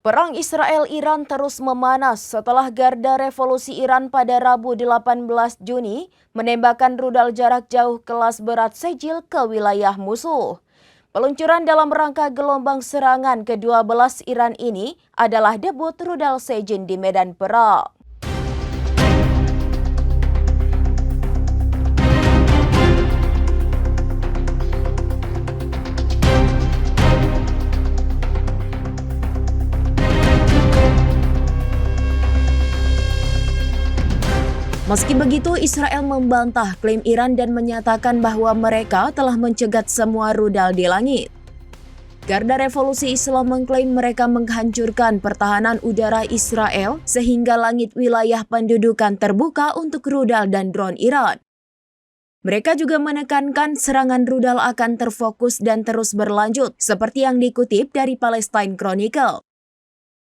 Perang Israel-Iran terus memanas setelah Garda Revolusi Iran pada Rabu 18 Juni menembakkan rudal jarak jauh kelas berat Sejil ke wilayah musuh. Peluncuran dalam rangka gelombang serangan ke-12 Iran ini adalah debut rudal Sejil di medan perang. Meski begitu, Israel membantah klaim Iran dan menyatakan bahwa mereka telah mencegat semua rudal di langit. Garda Revolusi Islam mengklaim mereka menghancurkan pertahanan udara Israel sehingga langit wilayah pendudukan terbuka untuk rudal dan drone Iran. Mereka juga menekankan serangan rudal akan terfokus dan terus berlanjut, seperti yang dikutip dari Palestine Chronicle.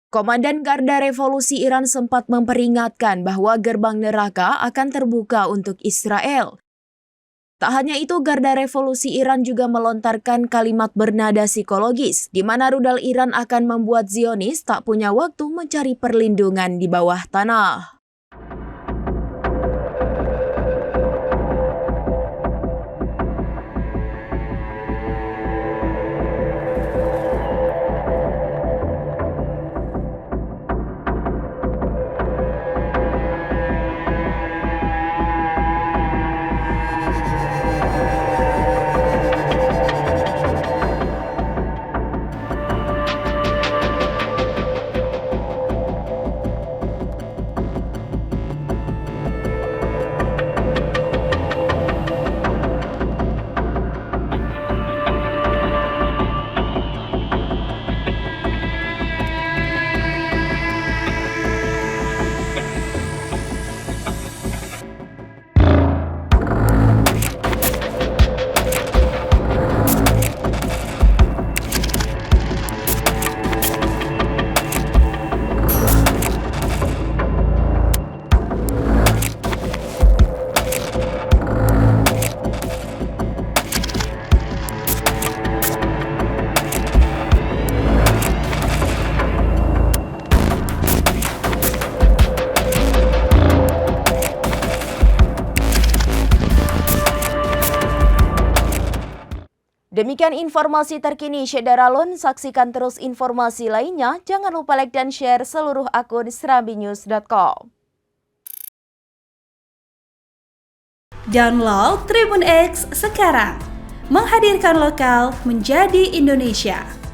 Komandan Garda Revolusi Iran sempat memperingatkan bahwa gerbang neraka akan terbuka untuk Israel. Tak hanya itu, Garda Revolusi Iran juga melontarkan kalimat bernada psikologis, di mana rudal Iran akan membuat Zionis tak punya waktu mencari perlindungan di bawah tanah. Demikian informasi terkini Syederalun. Saksikan terus informasi lainnya. Jangan lupa like dan share seluruh akun serambinews.com. Download Tribun X sekarang. Menghadirkan lokal menjadi Indonesia.